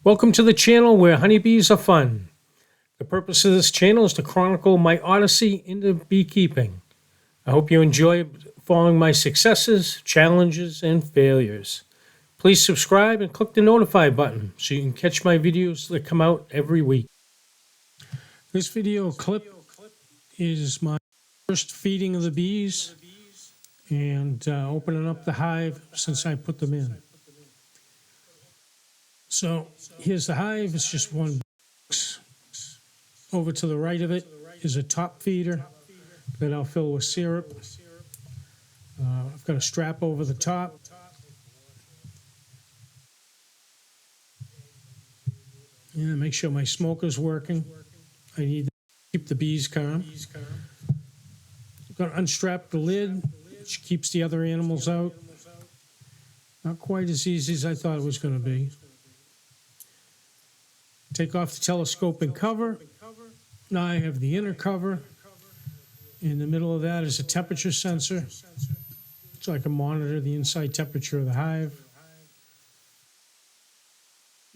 Welcome to the channel where honeybees are fun. The purpose of this channel is to chronicle my odyssey into beekeeping. I hope you enjoy following my successes, challenges, and failures. Please subscribe and click the notify button so you can catch my videos that come out every week. This video clip is my first feeding of the bees and opening up the hive since I put them in. So here's the hive. It's just one box. Over to the right of it is a top feeder that I'll fill with syrup. I've got a strap over the top. And make sure my smoker's working. I need to keep the bees calm. I'm going to unstrap the lid, which keeps the other animals out. Not quite as easy as I thought it was going to be. Take off the telescoping cover. Now I have the inner cover. In the middle of that is a temperature sensor, so I can monitor the inside temperature of the hive.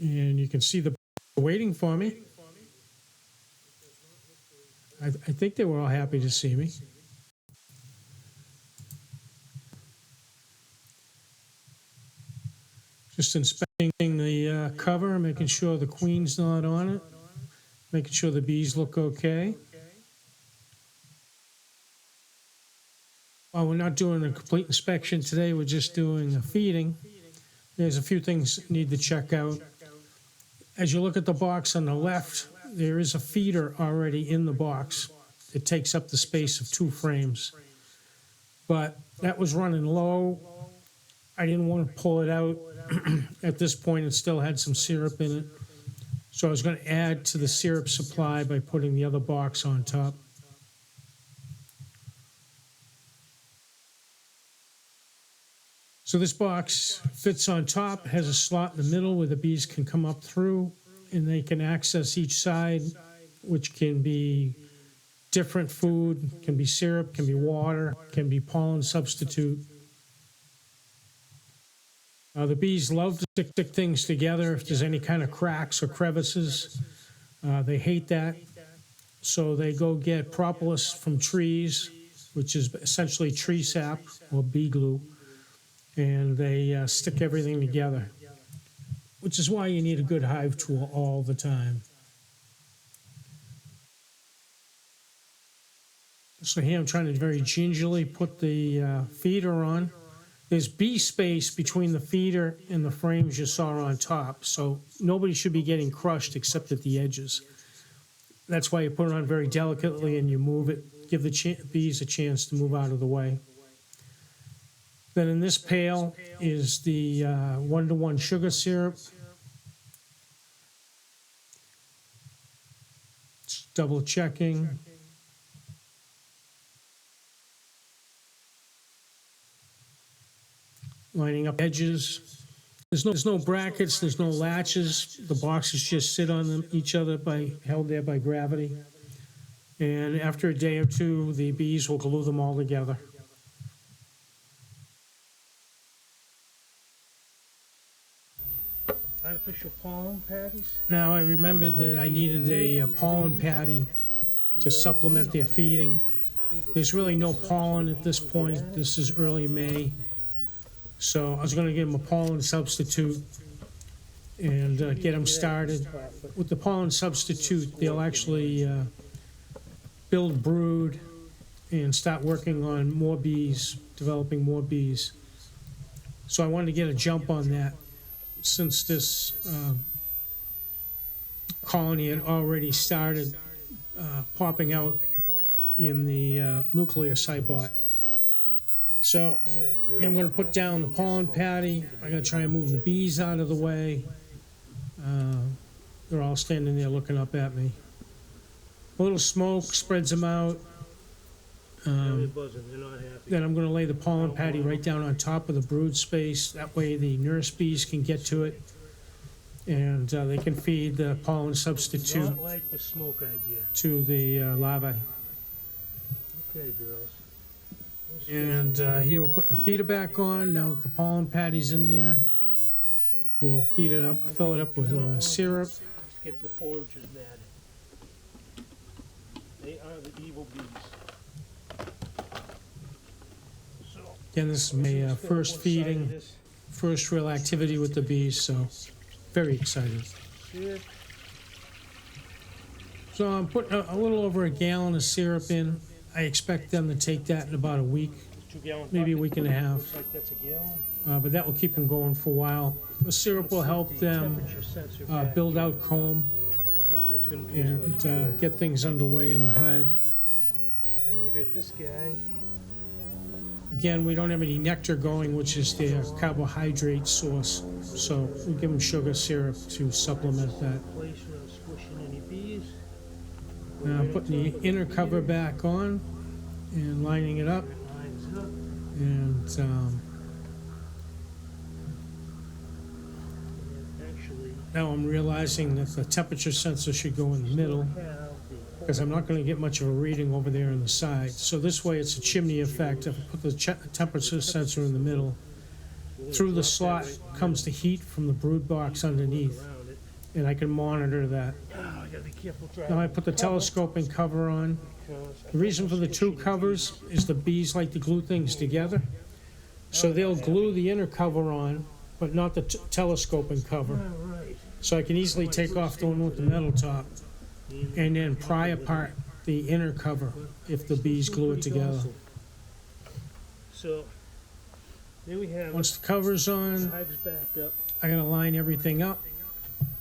And you can see the waiting for me. I think they were all happy to see me. Just inspecting the cover, making sure the queen's not on it, making sure the bees look okay. While we're not doing a complete inspection today, we're just doing a feeding. There's a few things that need to check out. As you look at the box on the left, there is a feeder already in the box. It takes up the space of 2 frames. But that was running low. I didn't want to pull it out. At this point, it still had some syrup in it. So I was going to add to the syrup supply by putting the other box on top. So this box fits on top, has a slot in the middle where the bees can come up through, and they can access each side, which can be different food, can be syrup, can be water, can be pollen substitute. The bees love to stick things together if there's any kind of cracks or crevices. They hate that. So they go get propolis from trees, which is essentially tree sap or bee glue, and they stick everything together, which is why you need a good hive tool all the time. So here I'm trying to very gingerly put the feeder on. There's bee space between the feeder and the frames you saw on top, so nobody should be getting crushed except at the edges. That's why you put it on very delicately and you move it, give the bees a chance to move out of the way. Then in this pail is the 1-to-1 sugar syrup. Just double checking. Lining up edges. There's no brackets, there's no latches. The boxes just sit on them, each other held there by gravity. And after a day or two, the bees will glue them all together. Artificial pollen patties. Now I remembered that I needed a pollen patty to supplement their feeding. There's really no pollen at this point. This is early May. So I was going to give them a pollen substitute and get them started. With the pollen substitute, they'll actually build brood and start working on more bees, developing more bees. So I wanted to get a jump on that since this colony had already started popping out in the nuclear cytobot. So I'm going to put down the pollen patty. I'm going to try and move the bees out of the way. They're all standing there looking up at me. A little smoke spreads them out. Then I'm going to lay the pollen patty right down on top of the brood space. That way the nurse bees can get to it, and they can feed the pollen substitute Not like the smoke idea. to the larvae. Okay, girls. And here we're putting the feeder back on. Now that the pollen patty's in there, We'll feed it up, fill it up with syrup. Let's get the foragers mad. They are the evil bees. So, Again, this is my first feeding, first real activity with the bees, so very excited. syrup. So I'm putting a little over a gallon of syrup in. I expect them to take that in about a week, 2-gallon maybe a bucket. week and a half. Looks like that's a gallon. But that will keep them going for a while. The syrup will help them Temperature sensor back build here. out comb Not that it's gonna be as much and good. get things underway in the hive. And we'll get this guy. Again, we don't have any nectar going, which is their carbohydrate source. So we give them sugar syrup to supplement that. Place without squishing any bees. Now I'm putting the inner cover back on and lining it up. It lines up. And And actually, now I'm realizing that the temperature sensor should go in the middle, have the because I'm not going to get much of a reading over there on the side. So this way it's a chimney effect. If I put the temperature sensor in the middle, through the slot comes the heat from the brood box underneath, around it. and I can monitor that. Oh, I gotta be careful Now I driving. put the telescoping cover on. The reason for the two covers is the bees like to glue things together. So they'll glue the inner cover on, but not the telescoping cover. All right. So I can easily take off the one with the metal top and then pry apart the inner cover if the bees glue it together. So, there we have it. Once the cover's on, Hive's backed up. I gotta line everything up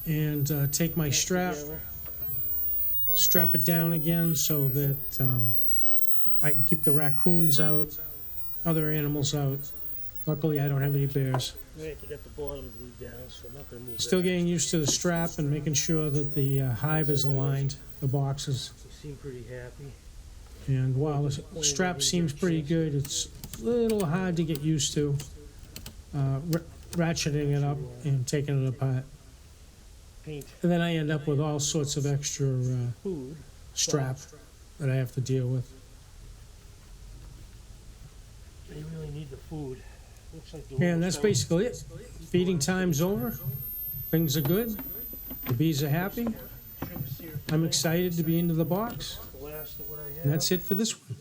and take my strap, Together. strap it down again so that I can keep the raccoons out, other animals out. Luckily, I don't have any bears. Right, you got the bottom glued down, so I'm not gonna move Still that. getting used to the strap and making sure that the hive is aligned, the boxes. You seem pretty happy. And while the strap seems pretty good, it's a little hard to get used to ratcheting it up and taking it apart. Paint And then I end up with all sorts of extra food. strap that I have to deal with. They really need the food. Looks like the And that's wolves basically it. Feeding time's over. Things are good. The bees are happy. don't- sugar syrup I'm today. excited to be into the box. The last of what I have. And that's it for this one.